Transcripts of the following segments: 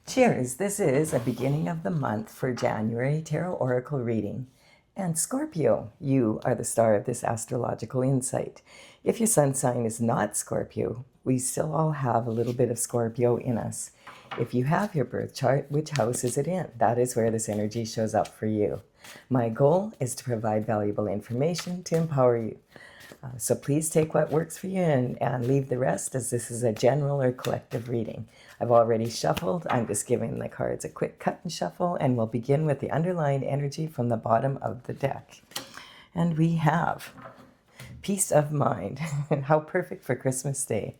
Cheers! This is a beginning of the month for January Tarot Oracle reading. And Scorpio, you are the star of this astrological insight. If your sun sign is not Scorpio, we still all have a little bit of Scorpio in us. If you have your birth chart, which house is it in? That is where this energy shows up for you. My goal is to provide valuable information to empower you. So please take what works for you and leave the rest, as this is a general or collective reading. I've already shuffled. I'm just giving the cards a quick cut and shuffle, and we'll begin with the underlying energy from the bottom of the deck. And we have peace of mind. How perfect for Christmas Day.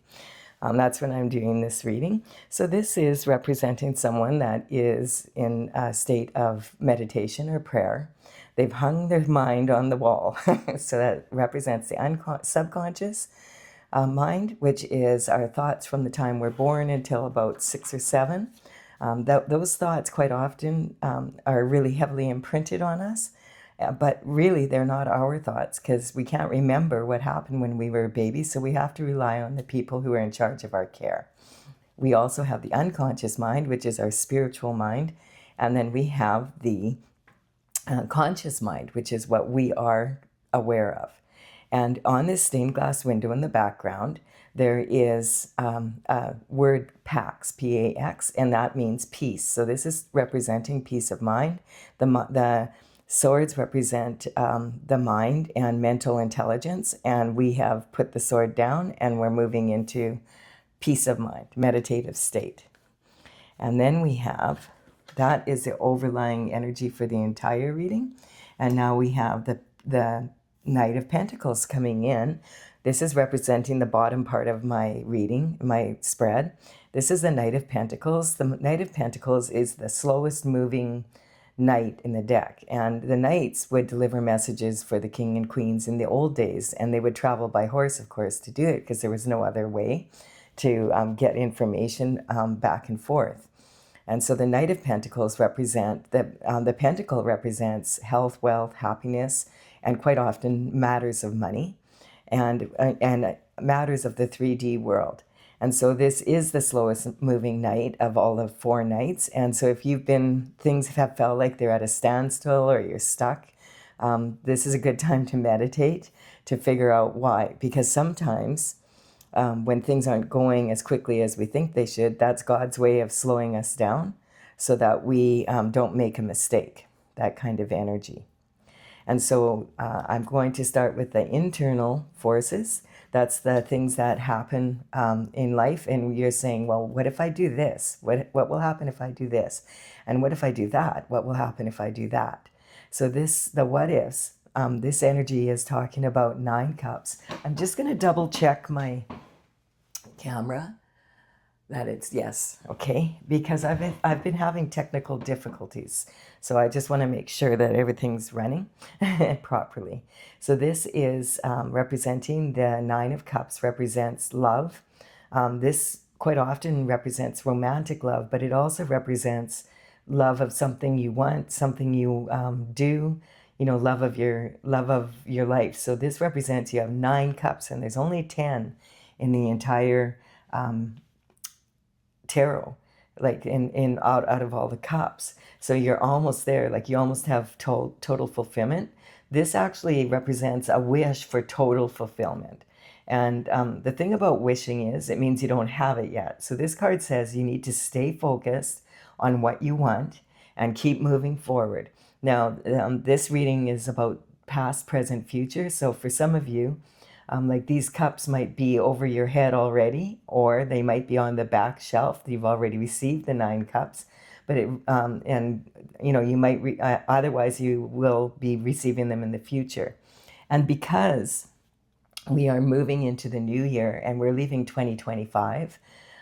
That's when I'm doing this reading. So this is representing someone that is in a state of meditation or prayer. They've hung their mind on the wall. So that represents the subconscious mind, which is our thoughts from the time we're born until about 6 or 7. Those thoughts quite often are really heavily imprinted on us. But really, they're not our thoughts, because we can't remember what happened when we were babies, so we have to rely on the people who are in charge of our care. We also have the unconscious mind, which is our spiritual mind, and then we have the conscious mind, which is what we are aware of. And on this stained glass window in the background, there is a word PAX, P-A-X, and that means peace. So this is representing peace of mind. The swords represent the mind and mental intelligence, and we have put the sword down and we're moving into peace of mind, meditative state. And then we have, that is the overlying energy for the entire reading. And now we have the Knight of Pentacles coming in. This is representing the bottom part of my reading, my spread. This is the Knight of Pentacles. The Knight of Pentacles is the slowest moving knight in the deck, and the knights would deliver messages for the king and queens in the old days, and they would travel by horse, of course, to do it, because there was no other way to get information back and forth. And so the Knight of Pentacles represent the pentacle represents health, wealth, happiness, and quite often matters of money and matters of the 3D world. And so this is the slowest moving knight of all the 4 knights. And so if things have felt like they're at a standstill or you're stuck, this is a good time to meditate, to figure out why. Because sometimes when things aren't going as quickly as we think they should, that's God's way of slowing us down so that we don't make a mistake, that kind of energy. And so I'm going to start with the internal forces. That's the things that happen in life. And you're saying, well, what if I do this? What will happen if I do this? And what if I do that? What will happen if I do that? So the what ifs, this energy is talking about 9 cups. I'm just going to double check my camera that it's yes, okay, because I've been having technical difficulties, so I just want to make sure that everything's running properly. So this is representing the 9 of Cups, represents love. This quite often represents romantic love, but it also represents love of something you want, something you do, love of your life. So this represents, you have 9 cups, and there's only 10 in the entire tarot, like out of all the cups. So you're almost there, like you almost have total fulfillment. This actually represents a wish for total fulfillment. And the thing about wishing is it means you don't have it yet. So this card says you need to stay focused on what you want and keep moving forward. Now, this reading is about past, present, future. So for some of you, like these cups might be over your head already, or they might be on the back shelf. You've already received the 9 cups, but you might otherwise you will be receiving them in the future. And because we are moving into the new year and we're leaving 2025,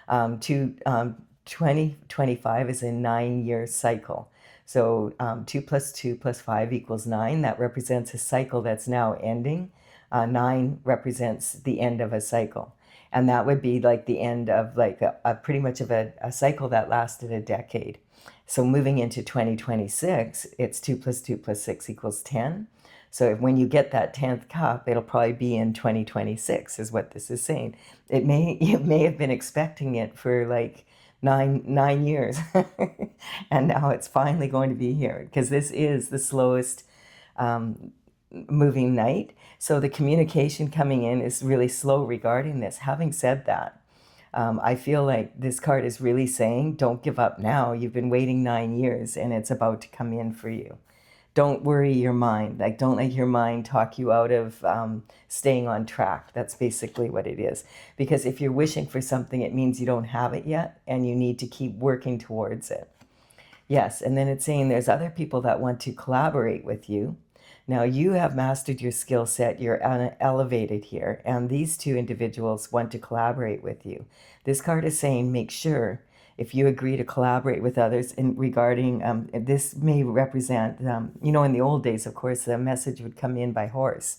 2025 is a 9-year cycle. So 2 + 2 + 5 = 9. That represents a cycle that's now ending. 9 represents the end of a cycle. And that would be like the end of like a pretty much of a cycle that lasted a decade. So moving into 2026, it's 2 + 2 + 6 = 10. So when you get that 10th cup, it'll probably be in 2026 is what this is saying. You may have been expecting it for like nine years. And now it's finally going to be here, because this is the slowest moving night. So the communication coming in is really slow regarding this. Having said that, I feel like this card is really saying, don't give up now. You've been waiting 9 years and it's about to come in for you. Don't worry your mind. Like, don't let your mind talk you out of staying on track. That's basically what it is. Because if you're wishing for something, it means you don't have it yet and you need to keep working towards it. Yes, and then it's saying there's other people that want to collaborate with you. Now you have mastered your skill set, you're elevated here, and these two individuals want to collaborate with you. This card is saying make sure if you agree to collaborate with others in regarding, this may represent, you know, in the old days, of course, the message would come in by horse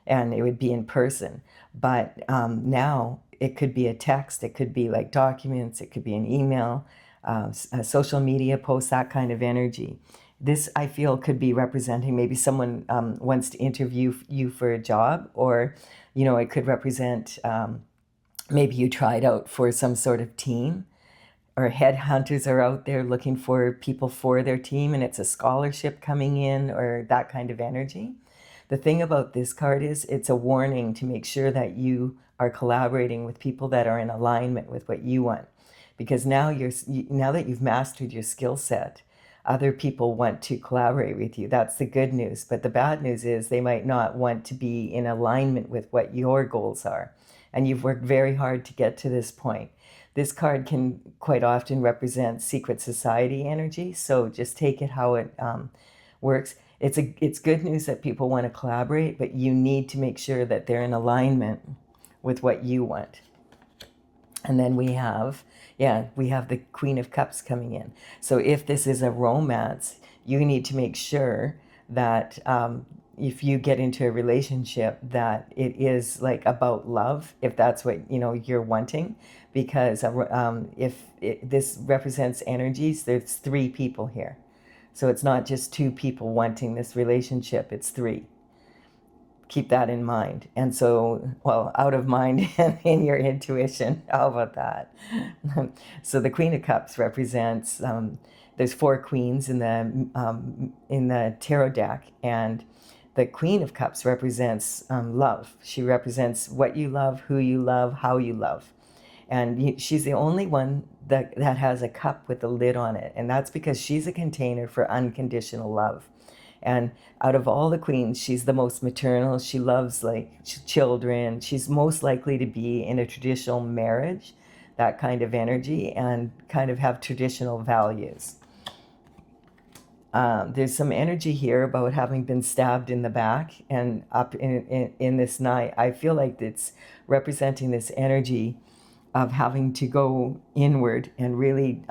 and it would be in person. But now it could be a text, it could be like documents, it could be an email, a social media post, that kind of energy. This, I feel, could be representing maybe someone wants to interview you for a job, or, you know, it could represent maybe you tried out for some sort of team, or headhunters are out there looking for people for their team and it's a scholarship coming in, or that kind of energy. The thing about this card is it's a warning to make sure that you are collaborating with people that are in alignment with what you want. Because now now that you've mastered your skill set, other people want to collaborate with you. That's the good news. But the bad news is they might not want to be in alignment with what your goals are. And you've worked very hard to get to this point. This card can quite often represent secret society energy. So just take it how it works. It's good news that people want to collaborate, but you need to make sure that they're in alignment with what you want. And then we have the Queen of Cups coming in. So if this is a romance, you need to make sure that if you get into a relationship, that it is like about love, if that's what, you know, you're wanting. Because this represents energies, there's 3 people here. So it's not just 2 people wanting this relationship, it's 3. Keep that in mind. And so, well, out of mind and in your intuition. How about that? So the Queen of Cups represents, there's 4 queens in the tarot deck, and the Queen of Cups represents love. She represents what you love, who you love, how you love. And she's the only one that has a cup with a lid on it. And that's because she's a container for unconditional love. And out of all the queens, she's the most maternal. She loves like children. She's most likely to be in a traditional marriage, that kind of energy, and kind of have traditional values. There's some energy here about having been stabbed in the back and up in this night. I feel like it's representing this energy of having to go inward and really,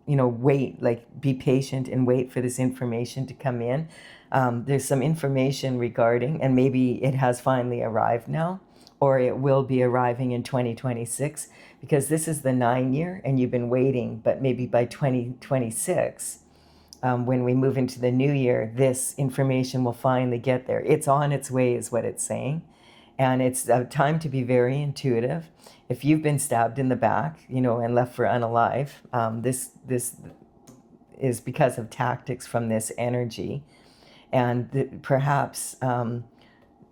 wait, like be patient and wait for this information to come in. There's some information regarding, and maybe it has finally arrived now, or it will be arriving in 2026, because this is the 9 year and you've been waiting, but maybe by 2026, when we move into the new year, this information will finally get there. It's on its way is what it's saying. And it's a time to be very intuitive. If you've been stabbed in the back, and left for unalive, this is because of tactics from this energy. And perhaps,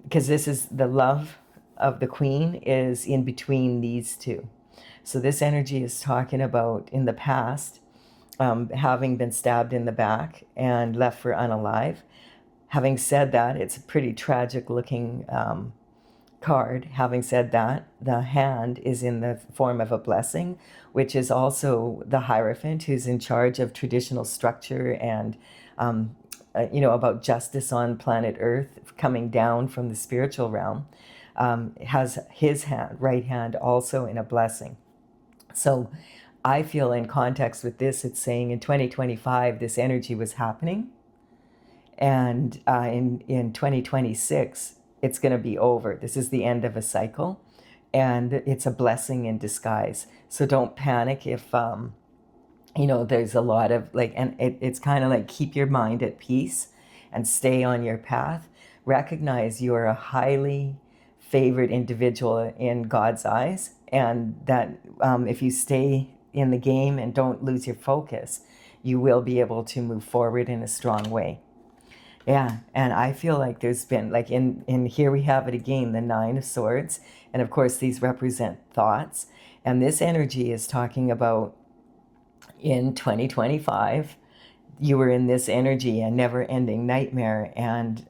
because this is the love of the queen is in between these two. So this energy is talking about in the past, having been stabbed in the back and left for unalive. Having said that, it's a pretty tragic looking card. Having said that, the hand is in the form of a blessing, which is also the Hierophant, who's in charge of traditional structure and about justice on planet Earth coming down from the spiritual realm, has his hand, right hand, also in a blessing. So I feel in context with this, it's saying in 2025 this energy was happening, and in 2026 it's going to be over. This is the end of a cycle, and it's a blessing in disguise. So don't panic if, there's a lot of and it's kind of like keep your mind at peace and stay on your path. Recognize you're a highly favored individual in God's eyes, and that if you stay in the game and don't lose your focus, you will be able to move forward in a strong way. Yeah, and I feel like there's been, like in here we have it again, the Nine of Swords, and of course these represent thoughts, and this energy is talking about in 2025, you were in this energy, a never-ending nightmare, and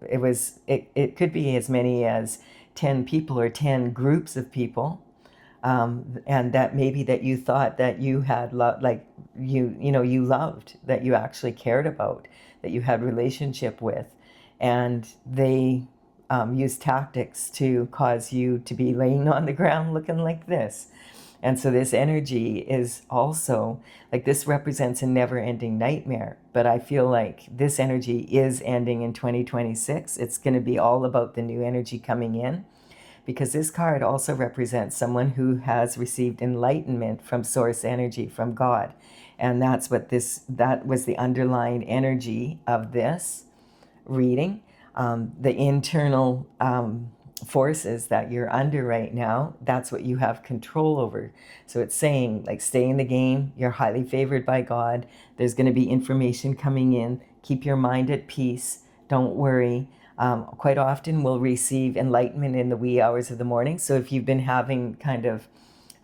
it could be as many as 10 people or 10 groups of people, and that maybe that you thought that you had like you loved, that you actually cared about, that you had relationship with, and they used tactics to cause you to be laying on the ground looking like this. And so this energy is also, like, this represents a never-ending nightmare, but I feel like this energy is ending in 2026. It's going to be all about the new energy coming in, because this card also represents someone who has received enlightenment from source energy, from God. And that was the underlying energy of this reading. The internal forces that you're under right now, that's what you have control over. So it's saying, like, stay in the game, you're highly favored by God, there's going to be information coming in, keep your mind at peace, don't worry. Quite often we'll receive enlightenment in the wee hours of the morning. So if you've been having kind of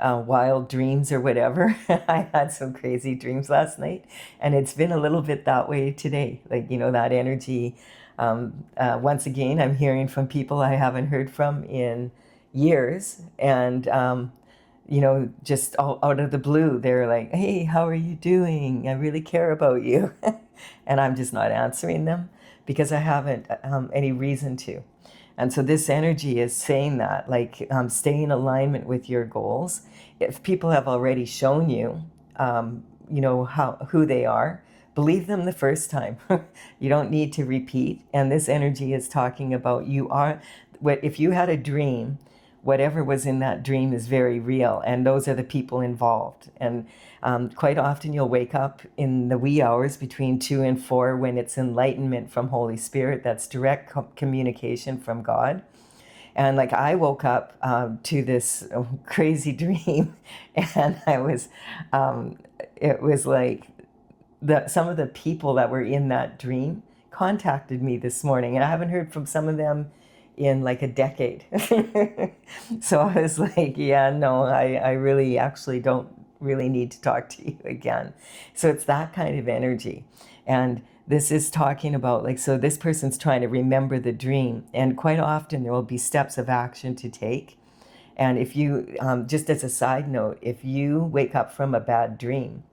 wild dreams or whatever, I had some crazy dreams last night, and it's been a little bit that way today. Like, that energy. Once again, I'm hearing from people I haven't heard from in years, and just all out of the blue, they're like, "Hey, how are you doing? I really care about you," and I'm just not answering them because I haven't any reason to. And so this energy is saying that, like, stay in alignment with your goals. If people have already shown you, who they are, believe them the first time. You don't need to repeat. And this energy is talking about if you had a dream, whatever was in that dream is very real, and those are the people involved. And quite often you'll wake up in the wee hours between 2 and 4 when it's enlightenment from Holy Spirit. That's direct communication from God. And like, I woke up to this crazy dream, and it was like some of the people that were in that dream contacted me this morning, and I haven't heard from some of them in like a decade. So I was like, yeah, no, I really actually don't really need to talk to you again. So it's that kind of energy. And this is talking about, like, so this person's trying to remember the dream, and quite often there will be steps of action to take. And if you, just as a side note, if you wake up from a bad dream,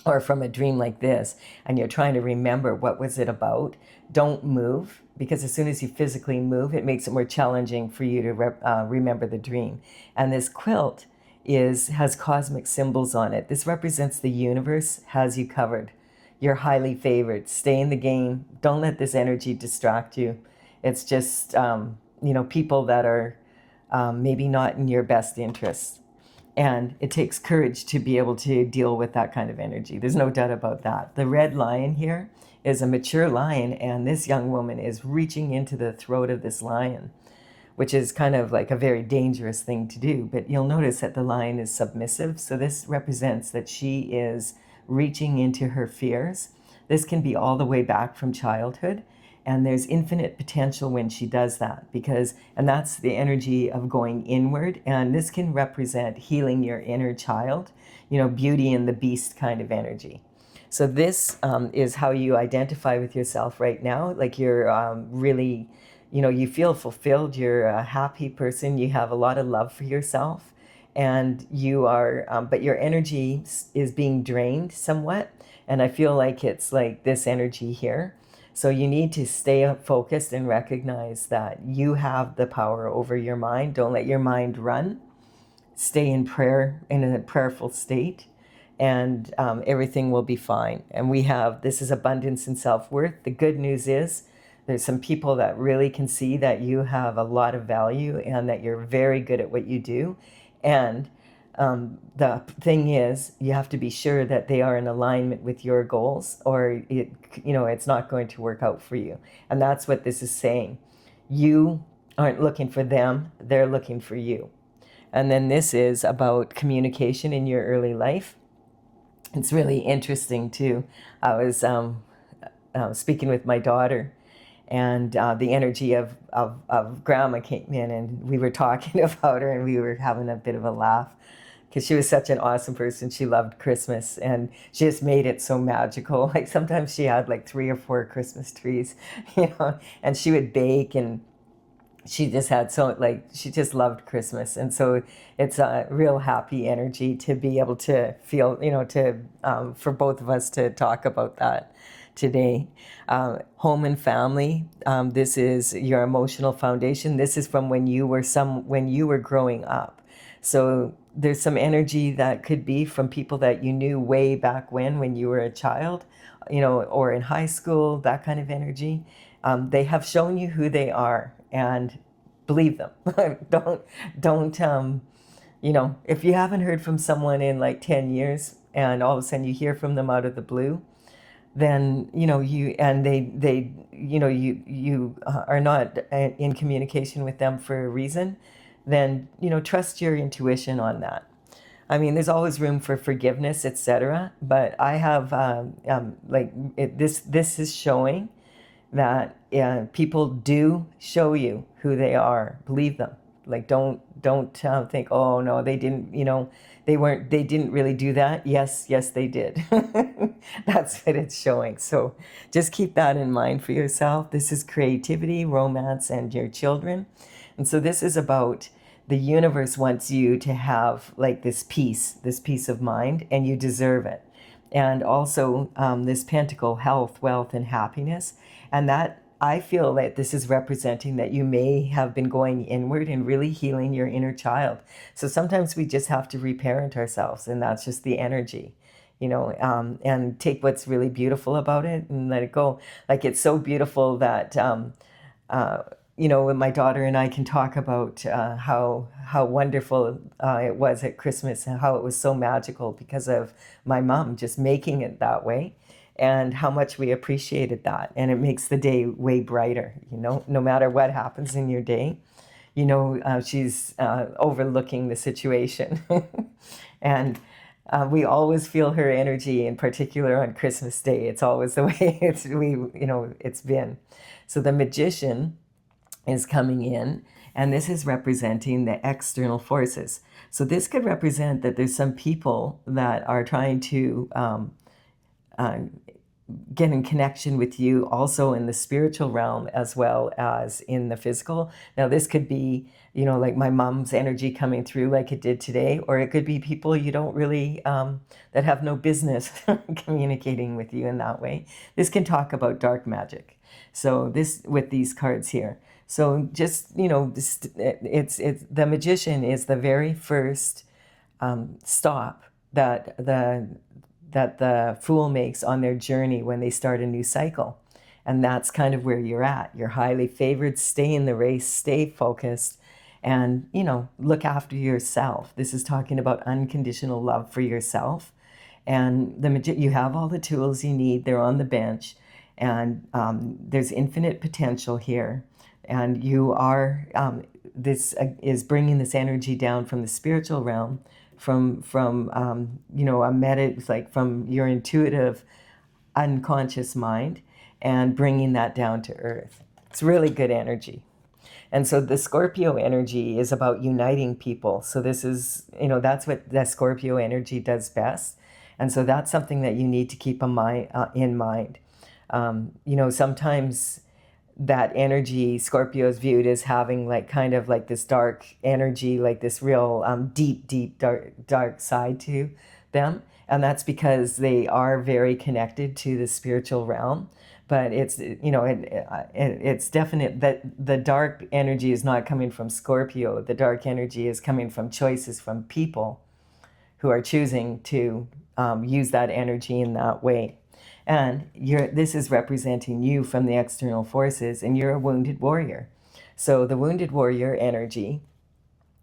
or from a dream like this, and you're trying to remember what was it about, don't move, because as soon as you physically move, it makes it more challenging for you to remember the dream. And this quilt has cosmic symbols on it. This represents the universe has you covered. You're highly favored. Stay in the game. Don't let this energy distract you. It's just people that are maybe not in your best interests. And it takes courage to be able to deal with that kind of energy. There's no doubt about that. The red lion here is a mature lion, and this young woman is reaching into the throat of this lion, which is kind of like a very dangerous thing to do. But you'll notice that the lion is submissive. So this represents that she is reaching into her fears. This can be all the way back from childhood. And there's infinite potential when she does that, and that's the energy of going inward. And this can represent healing your inner child, Beauty and the Beast kind of energy. So this is how you identify with yourself right now. Like, you're really, you feel fulfilled. You're a happy person. You have a lot of love for yourself, and you are, but your energy is being drained somewhat. And I feel like it's like this energy here. So you need to stay focused and recognize that you have the power over your mind. Don't let your mind run. Stay in prayer, in a prayerful state, and everything will be fine. And this is abundance and self-worth. The good news is there's some people that really can see that you have a lot of value and that you're very good at what you do. And the thing is, you have to be sure that they are in alignment with your goals, or it's not going to work out for you. And that's what this is saying. You aren't looking for them, they're looking for you. And then this is about communication in your early life. It's really interesting too. I was speaking with my daughter, and the energy of grandma came in, and we were talking about her, and we were having a bit of a laugh because she was such an awesome person. She loved Christmas, and she just made it so magical. Like sometimes she had like 3 or 4 Christmas trees, and she would bake, and she just had so, like, she just loved Christmas. And so it's a real happy energy to be able to feel, for both of us to talk about that today. Home and family, this is your emotional foundation. This is from when you were growing up. So there's some energy that could be from people that you knew way back when you were a child, or in high school, that kind of energy. They have shown you who they are, and believe them. don't if you haven't heard from someone in like 10 years, and all of a sudden you hear from them out of the blue, then you are not in communication with them for a reason, then trust your intuition on that. I mean, there's always room for forgiveness, etc. But I have this is showing that people do show you who they are. Believe them. Like don't think, oh no, they didn't, they didn't really do that. Yes, they did. That's what it's showing. So just keep that in mind for yourself. This is creativity, romance, and your children. And so this is about the universe wants you to have like this peace of mind, and you deserve it. And also this pentacle, health, wealth, and happiness. And that, I feel that this is representing that you may have been going inward and really healing your inner child. So sometimes we just have to reparent ourselves, and that's just the energy, and take what's really beautiful about it and let it go. Like, it's so beautiful that, when my daughter and I can talk about how wonderful it was at Christmas, and how it was so magical because of my mom just making it that way, and how much we appreciated that. And it makes the day way brighter, no matter what happens in your day, she's overlooking the situation. And we always feel her energy, in particular on Christmas Day. It's always the way it's been. So the Magician is coming in, and this is representing the external forces. So this could represent that there's some people that are trying to get in connection with you, also in the spiritual realm as well as in the physical. Now this could be, like my mom's energy coming through like it did today, or it could be people you don't really, that have no business communicating with you in that way. This can talk about dark magic. So this, with these cards here. So just, it's the Magician is the very first stop that the Fool makes on their journey when they start a new cycle. And that's kind of where you're at. You're highly favored. Stay in the race, stay focused, and, look after yourself. This is talking about unconditional love for yourself. And you have all the tools you need. They're on the bench. And there's infinite potential here. And you are, this is bringing this energy down from the spiritual realm, from from your intuitive unconscious mind, and bringing that down to earth. It's really good energy. And so the Scorpio energy is about uniting people. So this is, that's what the Scorpio energy does best. And so that's something that you need to keep in mind. Sometimes that energy, Scorpio is viewed as having like kind of like this dark energy, like this real deep dark side to them. And that's because they are very connected to the spiritual realm. But it's, it's definite that the dark energy is not coming from Scorpio. The dark energy is coming from choices from people who are choosing to use that energy in that way. And this is representing you from the external forces, and you're a wounded warrior. So the wounded warrior energy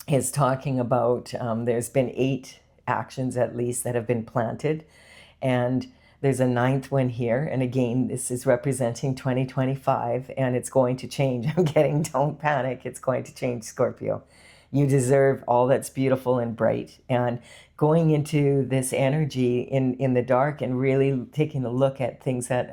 is talking about, there's been 8 actions at least that have been planted, and there's a 9th one here. And again, this is representing 2025, and it's going to change. I'm getting, don't panic, it's going to change, Scorpio. You deserve all that's beautiful and bright. And going into this energy in the dark and really taking a look at things that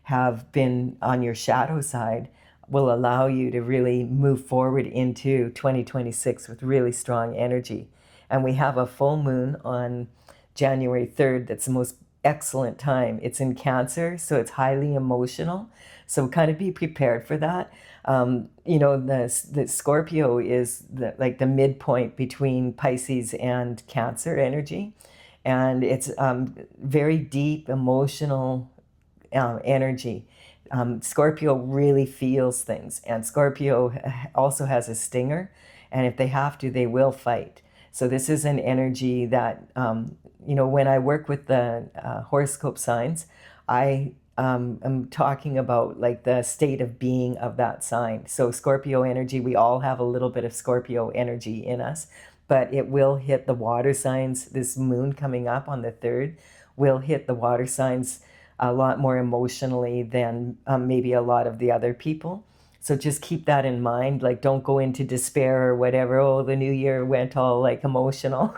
have been on your shadow side will allow you to really move forward into 2026 with really strong energy. And we have a full moon on January 3rd. That's the most excellent time. It's in Cancer, so it's highly emotional. So kind of be prepared for that. You know, the Scorpio is like the midpoint between Pisces and Cancer energy. And it's very deep, emotional energy. Scorpio really feels things, and Scorpio also has a stinger, and if they have to, they will fight. So this is an energy that, you know, when I work with the horoscope signs, I am talking about like the state of being of that sign. So Scorpio energy, we all have a little bit of Scorpio energy in us, but it will hit the water signs. This moon coming up on the 3rd will hit the water signs a lot more emotionally than maybe a lot of the other people. So just keep that in mind. Like, don't go into despair or whatever. Oh, the new year went all like emotional.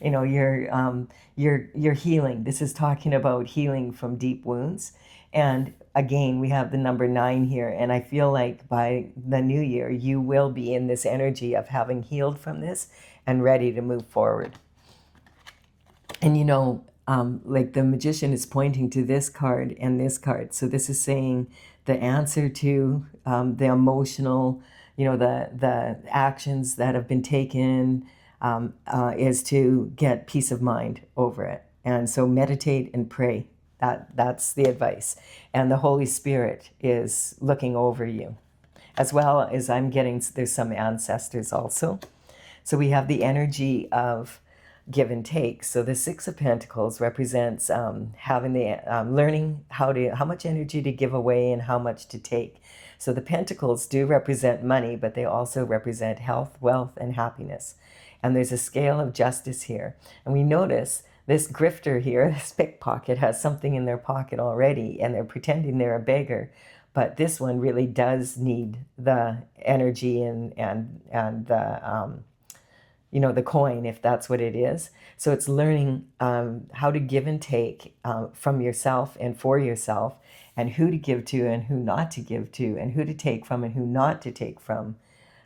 You know, you're healing. This is talking about healing from deep wounds. And again, we have the number 9 here. And I feel like by the new year, you will be in this energy of having healed from this and ready to move forward. And you know, like the magician is pointing to this card and this card. So this is saying the answer to the emotional, you know, the actions that have been taken is to get peace of mind over it. And so meditate and pray. That's the advice. And the Holy Spirit is looking over you. As well as I'm getting, there's some ancestors also. So we have the energy of give and take. So the 6 of Pentacles represents having the learning how much energy to give away and how much to take. So the Pentacles do represent money, but they also represent health, wealth, and happiness. And there's a scale of justice here. And we notice this grifter here, this pickpocket, has something in their pocket already, and they're pretending they're a beggar. But this one really does need the energy and the you know, the coin, if that's what it is. So it's learning how to give and take from yourself and for yourself, and who to give to and who not to give to, and who to take from and who not to take from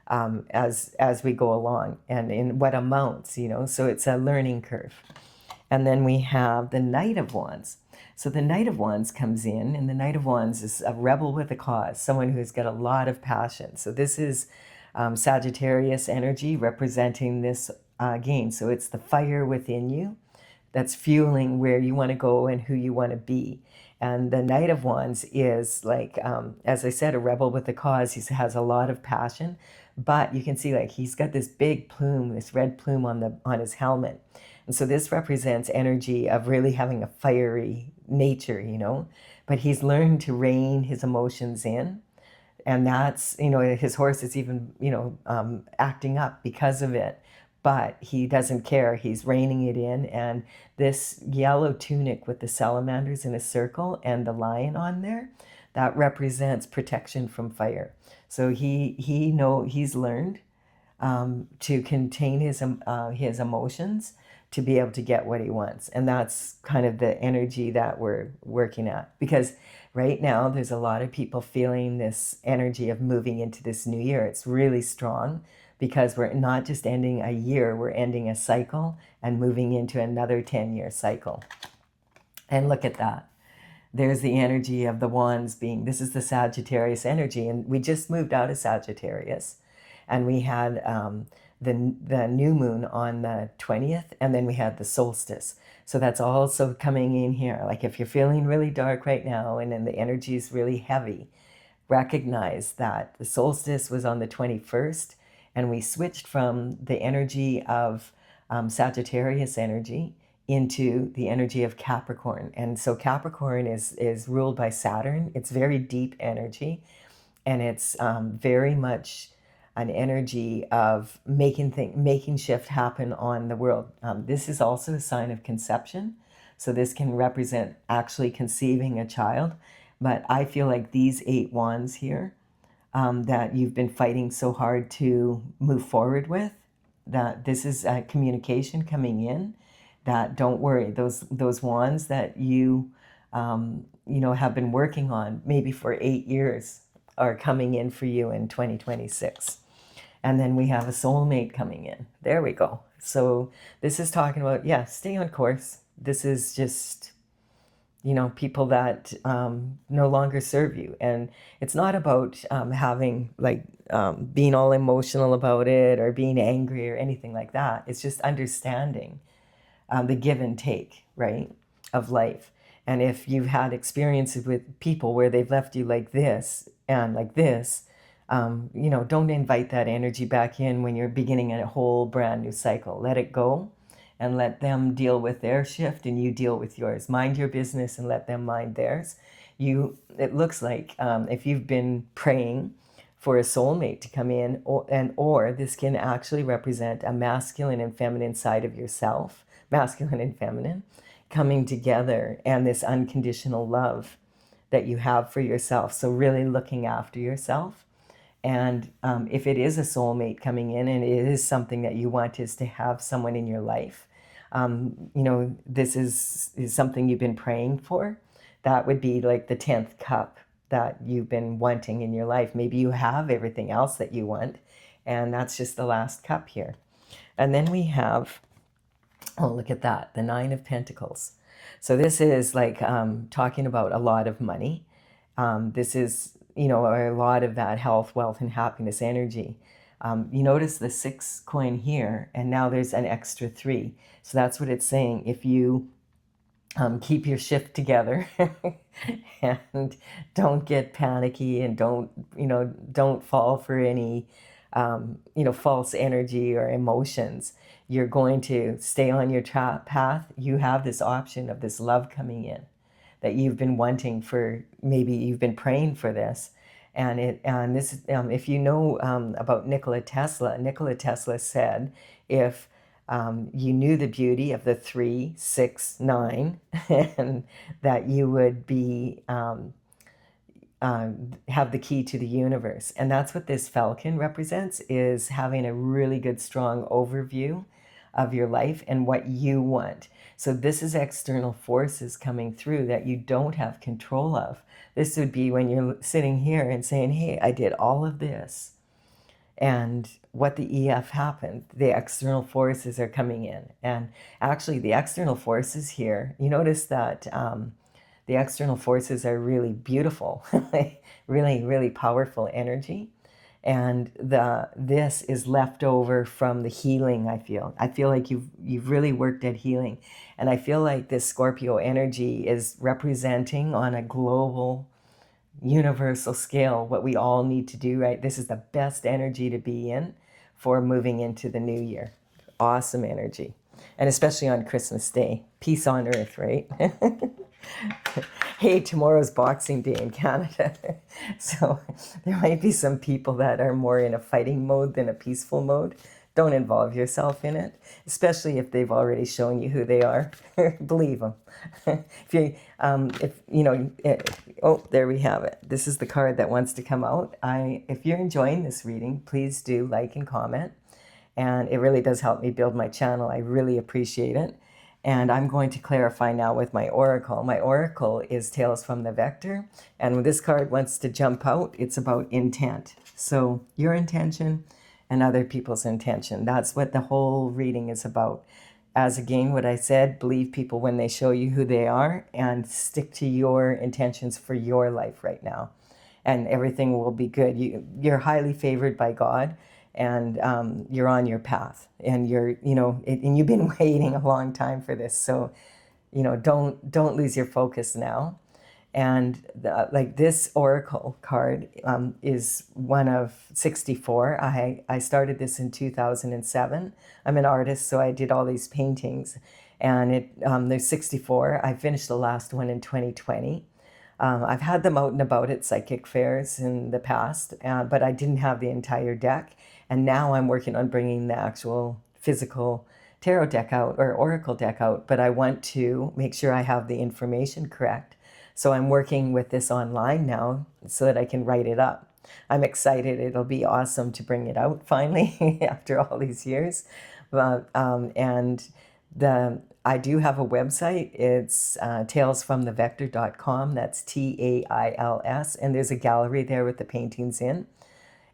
as we go along, and in what amounts, you know. So it's a learning curve. And then we have the Knight of Wands. So the Knight of Wands comes in, and the Knight of Wands is a rebel with a cause, someone who's got a lot of passion. So this is Sagittarius energy representing this game. So it's the fire within you that's fueling where you want to go and who you want to be. And the Knight of Wands is like, as I said, a rebel with a cause. He has a lot of passion, but you can see like he's got this big plume, this red plume on his helmet. And so this represents energy of really having a fiery nature, you know, but he's learned to rein his emotions in. And that's, you know, his horse is even, you know, acting up because of it. But he doesn't care. He's reining it in. And this yellow tunic with the salamanders in a circle and the lion on there, that represents protection from fire. So he's learned to contain his emotions to be able to get what he wants. And that's kind of the energy that we're working at. Because right now, there's a lot of people feeling this energy of moving into this new year. It's really strong because we're not just ending a year, we're ending a cycle and moving into another 10-year cycle. And look at that. There's the energy of the wands being, this is the Sagittarius energy. And we just moved out of Sagittarius. And we had the new moon on the 20th, and then we had the solstice. So that's also coming in here. Like if you're feeling really dark right now and then the energy is really heavy, recognize that the solstice was on the 21st, and we switched from the energy of Sagittarius energy into the energy of Capricorn. And so Capricorn is ruled by Saturn. It's very deep energy, and it's very much an energy of making shift happen on the world. This is also a sign of conception. So this can represent actually conceiving a child. But I feel like these 8 wands here that you've been fighting so hard to move forward with. That this is communication coming in. That don't worry, those wands that you have been working on maybe for 8 years are coming in for you in 2026. And then we have a soulmate coming in. There we go. So this is talking about, yeah, stay on course. This is just, people that no longer serve you. And it's not about having being all emotional about it or being angry or anything like that. It's just understanding the give and take, right, of life. And if you've had experiences with people where they've left you like this and like this, don't invite that energy back in when you're beginning a whole brand new cycle. Let it go and let them deal with their shift and you deal with yours. Mind your business and let them mind theirs. It looks like if you've been praying for a soulmate to come in, or this can actually represent a masculine and feminine side of yourself, masculine and feminine, coming together, and this unconditional love that you have for yourself. So really looking after yourself. And if it is a soulmate coming in and it is something that you want is to have someone in your life, this is something you've been praying for, that would be like the 10th cup that you've been wanting in your life. Maybe you have everything else that you want, and that's just the last cup here. And then we have, oh, look at that, the 9 of Pentacles. So this is like talking about a lot of money. This is, a lot of that health, wealth, and happiness energy. You notice the 6 coin here, and now there's an extra 3. So that's what it's saying. If you keep your shift together and don't get panicky and don't fall for any, false energy or emotions, you're going to stay on your path. You have this option of this love coming in that you've been wanting for, maybe you've been praying for this. And this, if you know about Nikola Tesla said, if you knew the beauty of the 3, 6, 9, and that you would be have the key to the universe. And that's what this falcon represents, is having a really good, strong overview of your life and what you want. So this is external forces coming through that you don't have control of. This would be when you're sitting here and saying, hey, I did all of this. And what the EF happened, the external forces are coming in. And actually the external forces here, you notice that the external forces are really beautiful, really, really powerful energy. And this is left over from the healing, I feel. I feel like you've really worked at healing. And I feel like this Scorpio energy is representing on a global, universal scale what we all need to do, right? This is the best energy to be in for moving into the new year. Awesome energy. And especially on Christmas Day. Peace on earth, right? Hey, tomorrow's Boxing Day in Canada. So there might be some people that are more in a fighting mode than a peaceful mode. Don't involve yourself in it, especially if they've already shown you who they are. Believe them. Oh, there we have it. This is the card that wants to come out. If you're enjoying this reading, please do like and comment. And it really does help me build my channel. I really appreciate it. And I'm going to clarify now with my oracle. My oracle is Tales from the Vector. And when this card wants to jump out, it's about intent. So your intention and other people's intention. That's what the whole reading is about. As again, what I said, believe people when they show you who they are and stick to your intentions for your life right now. And everything will be good. You're highly favored by God. And you're on your path, and and you've been waiting a long time for this. So, don't lose your focus now. And like this oracle card is one of 64. I started this in 2007. I'm an artist, so I did all these paintings, and there's 64. I finished the last one in 2020. I've had them out and about at psychic fairs in the past, but I didn't have the entire deck. And now I'm working on bringing the actual physical tarot deck out, or oracle deck out, but I want to make sure I have the information correct. So I'm working with this online now so that I can write it up. I'm excited. It'll be awesome to bring it out finally after all these years. And I do have a website. It's talesfromthevector.com. That's TAILS. And there's a gallery there with the paintings in.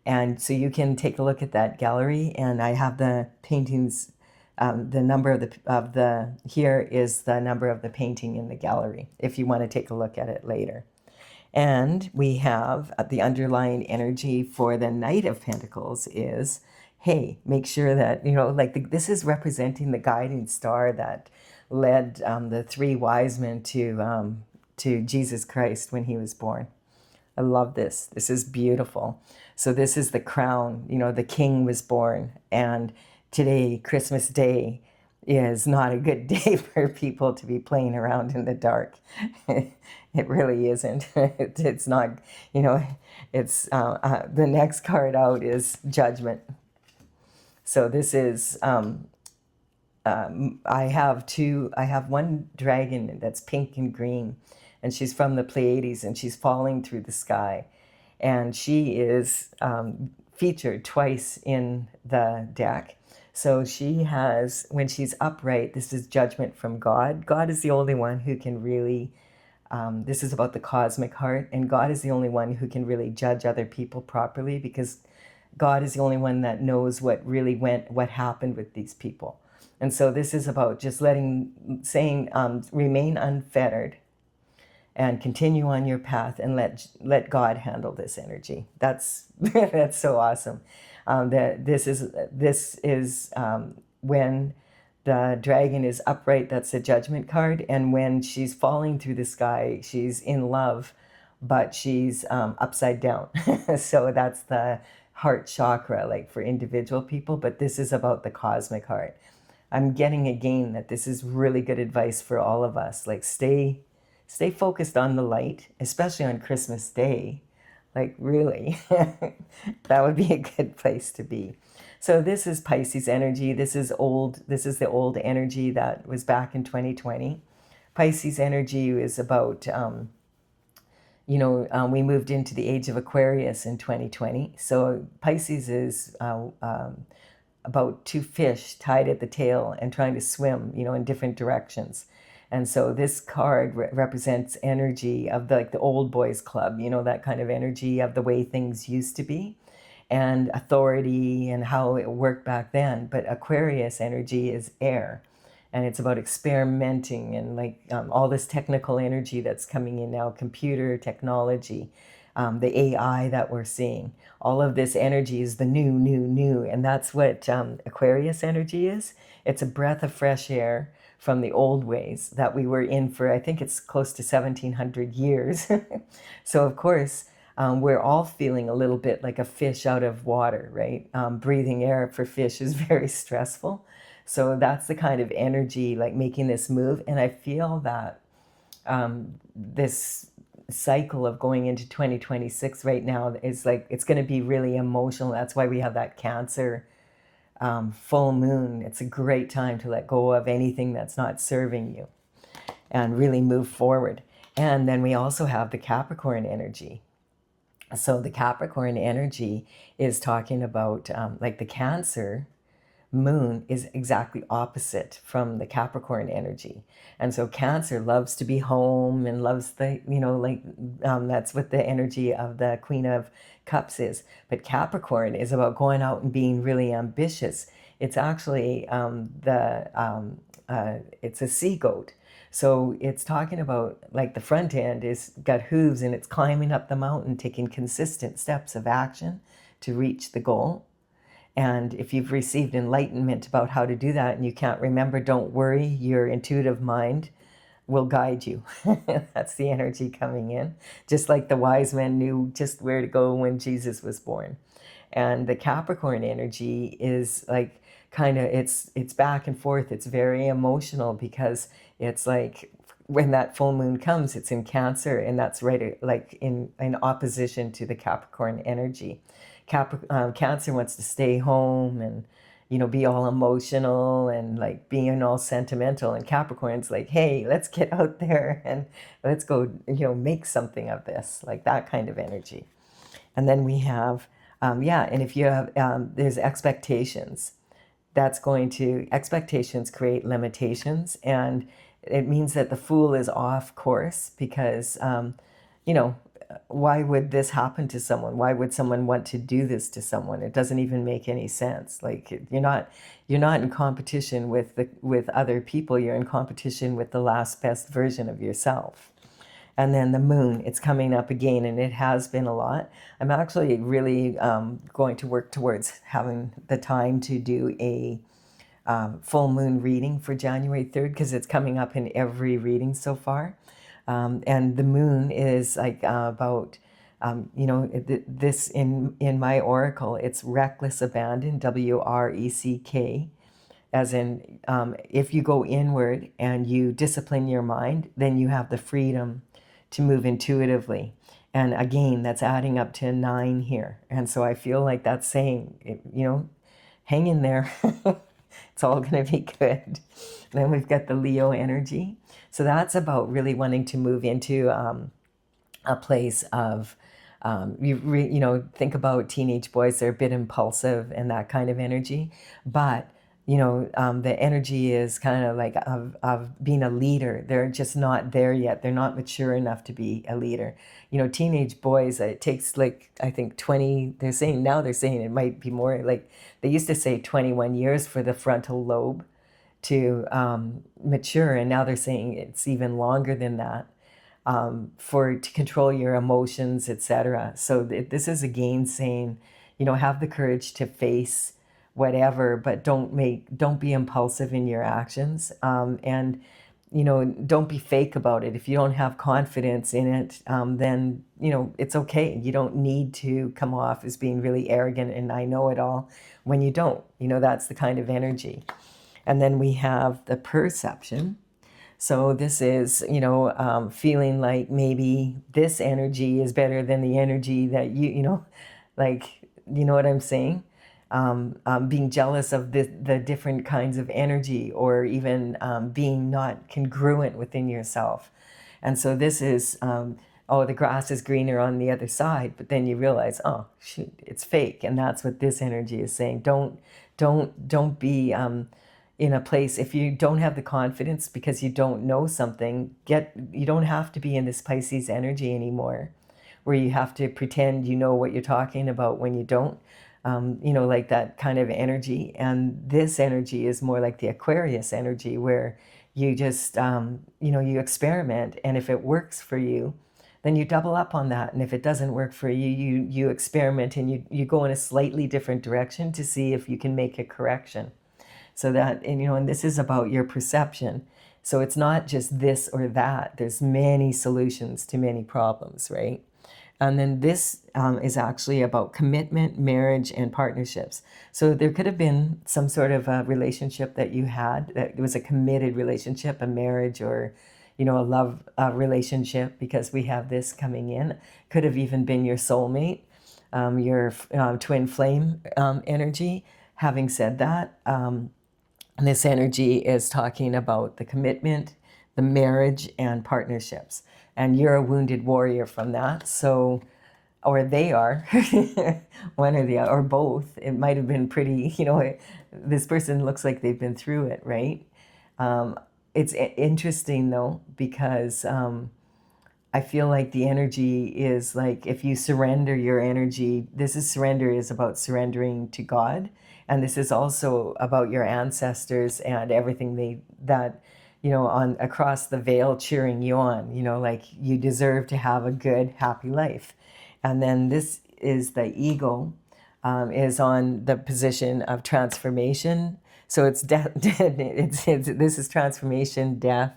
And so you can take a look at that gallery. And I have the paintings. The number of the here is the number of the painting in the gallery if you want to take a look at it later. And we have the underlying energy for the Knight of Pentacles is, hey, make sure that, like this is representing the guiding star that led the three wise men to Jesus Christ when he was born. I love this. This is beautiful. So this is the crown, the king was born. And today, Christmas Day, is not a good day for people to be playing around in the dark. It really isn't. It's not, it's the next card out is Judgment. So this is, I have one dragon that's pink and green, and she's from the Pleiades, and she's falling through the sky. And she is featured twice in the deck. So she has, when she's upright, this is judgment from God. God is the only one who can really, this is about the cosmic heart, and God is the only one who can really judge other people properly, because God is the only one that knows what really what happened with these people. And so this is about just saying, remain unfettered and continue on your path and let God handle this energy. That's that's so awesome. This is when the dragon is upright, that's a judgment card, and when she's falling through the sky, she's in love, but she's upside down. So that's the heart chakra, like for individual people, but this is about the cosmic heart. I'm getting again that this is really good advice for all of us. Like stay focused on the light, especially on Christmas Day. Like really, that would be a good place to be. So this is Pisces energy. This is old. This is the old energy that was back in 2020. Pisces energy is about, we moved into the age of Aquarius in 2020. So Pisces is about two fish tied at the tail and trying to swim, in different directions. And so this card represents energy of the old boys club, that kind of energy of the way things used to be, and authority and how it worked back then. But Aquarius energy is air, and it's about experimenting and all this technical energy that's coming in now, computer technology, the AI that we're seeing. All of this energy is the new, and that's what Aquarius energy is. It's a breath of fresh air from the old ways that we were in for, I think it's close to 1700 years. So of course, we're all feeling a little bit like a fish out of water, right? Breathing air for fish is very stressful. So that's the kind of energy, like making this move. And I feel that this cycle of going into 2026 right now is it's going to be really emotional. That's why we have that Cancer full moon. It's a great time to let go of anything that's not serving you and really move forward. And then we also have the Capricorn energy. So the Capricorn energy is talking about the Cancer moon is exactly opposite from the Capricorn energy. And so Cancer loves to be home and loves that's what the energy of the Queen of Cups is. But Capricorn is about going out and being really ambitious. It's actually it's a sea goat. So it's talking about the front end is got hooves and it's climbing up the mountain, taking consistent steps of action to reach the goal. And if you've received enlightenment about how to do that and you can't remember, don't worry, your intuitive mind will guide you. That's the energy coming in. Just like the wise men knew just where to go when Jesus was born. And the Capricorn energy is it's back and forth. It's very emotional because it's when that full moon comes, it's in Cancer, and that's right in opposition to the Capricorn energy. Cancer wants to stay home and be all emotional and being all sentimental, and Capricorn's hey, let's get out there and let's go make something of this, that kind of energy. And then we have, yeah, and if you have, there's expectations. Expectations create limitations. And it means that the fool is off course because, you know, why would this happen to someone? Why would someone want to do this to someone? It doesn't even make any sense. Like you're not in competition with other people. You're in competition with the last best version of yourself. And then the moon, it's coming up again, and it has been a lot. I'm actually really going to work towards having the time to do a full moon reading for January 3rd because it's coming up in every reading so far. And the moon is like about, this in my oracle, it's reckless abandon, WRECK, as in if you go inward and you discipline your mind, then you have the freedom to move intuitively. And again, that's adding up to 9 here. And so I feel like that's saying, hang in there. It's all going to be good. Then we've got the Leo energy. So that's about really wanting to move into a place of, think about teenage boys, they're a bit impulsive and that kind of energy. But, the energy is kind of like of being a leader. They're just not there yet. They're not mature enough to be a leader. Teenage boys, it takes like, I think 20, they're saying it might be more, like they used to say 21 years for the frontal lobe to mature, and now they're saying it's even longer than that to control your emotions, etc. So this is again saying, have the courage to face whatever, but don't be impulsive in your actions, and don't be fake about it. If you don't have confidence in it, then it's okay. You don't need to come off as being really arrogant and I know it all when you don't. That's the kind of energy. And then we have the perception. So this is, feeling like maybe this energy is better than the energy that like, you know what I'm saying? Being jealous of the different kinds of energy, or even being not congruent within yourself. And so this is, the grass is greener on the other side, but then you realize, oh, shoot, it's fake. And that's what this energy is saying. Don't be in a place, if you don't have the confidence because you don't know something, you don't have to be in this Pisces energy anymore, where you have to pretend you know what you're talking about when you don't. Like that kind of energy. And this energy is more like the Aquarius energy, where you just, you experiment. And if it works for you, then you double up on that. And if it doesn't work for you, you experiment and you go in a slightly different direction to see if you can make a correction. So that, and this is about your perception. So it's not just this or that. There's many solutions to many problems, right? And then this is actually about commitment, marriage, and partnerships. So there could have been some sort of a relationship that you had that was a committed relationship, a marriage, or a love relationship, because we have this coming in. Could have even been your soulmate, your twin flame energy. Having said that, this energy is talking about the commitment, the marriage, and partnerships. And you're a wounded warrior from that. So, or they are, one or the other, or both. It might have been pretty, this person looks like they've been through it, right? It's interesting though, because I feel like the energy is like, if you surrender your energy, surrender is about surrendering to God. And this is also about your ancestors and everything on across the veil cheering you on, like you deserve to have a good, happy life. And then this is the ego, is on the position of transformation. So it's death. This is transformation, death,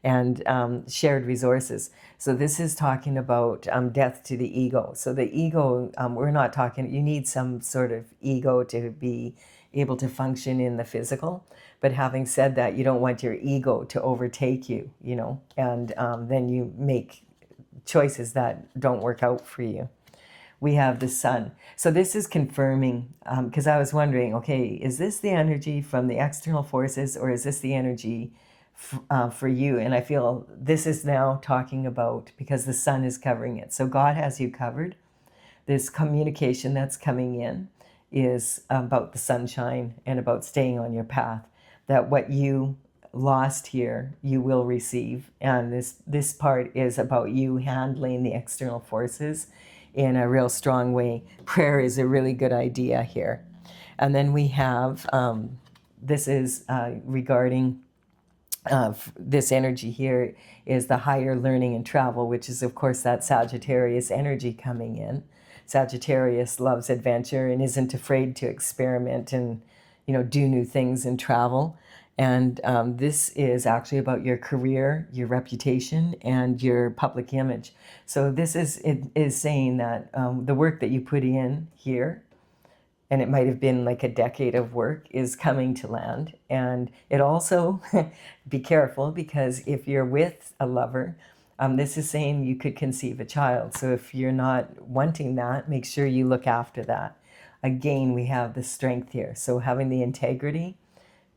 and shared resources. So this is talking about death to the ego. So the ego, we're not talking, you need some sort of ego to be able to function in the physical. But having said that, you don't want your ego to overtake you, and then you make choices that don't work out for you. We have the sun. So this is confirming, because I was wondering, okay, is this the energy from the external forces, or is this the energy for you? And I feel this is now talking about, because the sun is covering it. So God has you covered. this communication that's coming in is about the sunshine and about staying on your path. That what you lost here, you will receive. And this part is about you handling the external forces in a real strong way. Prayer is a really good idea here. And then we have, this is regarding this energy here is the higher learning and travel, which is, of course, that Sagittarius energy coming in. Sagittarius loves adventure and isn't afraid to experiment and, do new things and travel. And this is actually about your career, your reputation, and your public image. So this is saying that the work that you put in here, and it might have been like a decade of work, is coming to land. And it also, be careful, because if you're with a lover, this is saying you could conceive a child. So if you're not wanting that, make sure you look after that. Again, we have the strength here. So having the integrity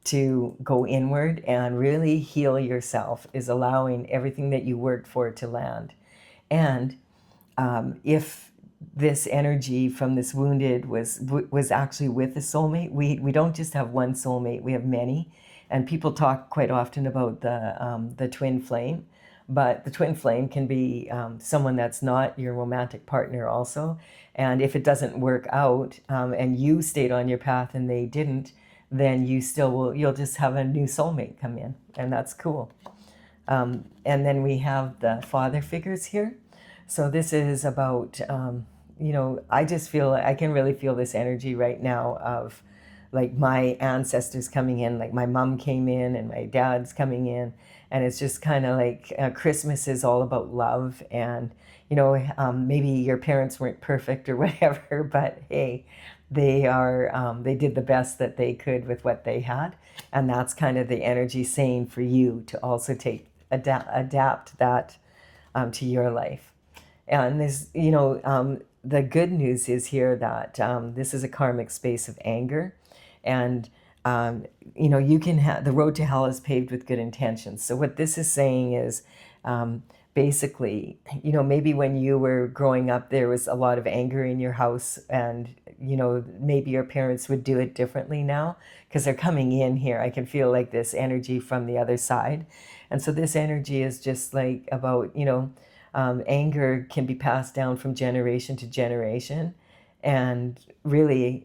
to go inward and really heal yourself is allowing everything that you worked for to land. And if this energy from this wounded was actually with a soulmate, we don't just have one soulmate, we have many. And people talk quite often about the twin flame, but the twin flame can be someone that's not your romantic partner also. And if it doesn't work out and you stayed on your path and they didn't, then you'll just have a new soulmate come in, and that's cool. And then we have the father figures here. So this is about, I just feel, I can really feel this energy right now of like my ancestors coming in, like my mom came in and my dad's coming in. And it's just kind of like Christmas is all about love. And, maybe your parents weren't perfect or whatever, but hey, they did the best that they could with what they had. And that's kind of the energy saying for you to also adapt that to your life. And this, the good news is here that this is a karmic space of anger. And, you can have, the road to hell is paved with good intentions. So what this is saying is basically, maybe when you were growing up, there was a lot of anger in your house, and, maybe your parents would do it differently now because they're coming in here. I can feel like this energy from the other side. And so this energy is just like about, anger can be passed down from generation to generation. And really,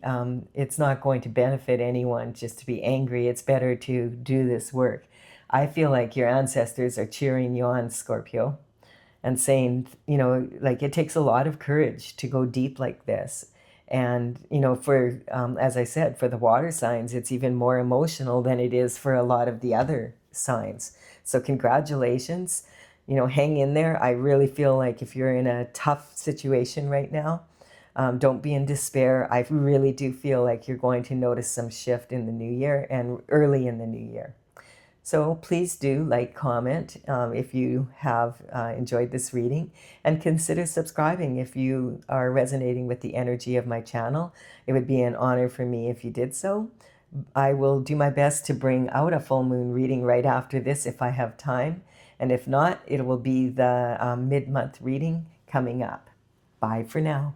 it's not going to benefit anyone just to be angry. It's better to do this work. I feel like your ancestors are cheering you on, Scorpio, and saying, like it takes a lot of courage to go deep like this. And, for, as I said, for the water signs, it's even more emotional than it is for a lot of the other signs. So congratulations, hang in there. I really feel like if you're in a tough situation right now, don't be in despair. I really do feel like you're going to notice some shift in the new year and early in the new year. So please do like, comment if you have enjoyed this reading, and consider subscribing if you are resonating with the energy of my channel. It would be an honor for me if you did so. I will do my best to bring out a full moon reading right after this if I have time. And if not, it will be the mid-month reading coming up. Bye for now.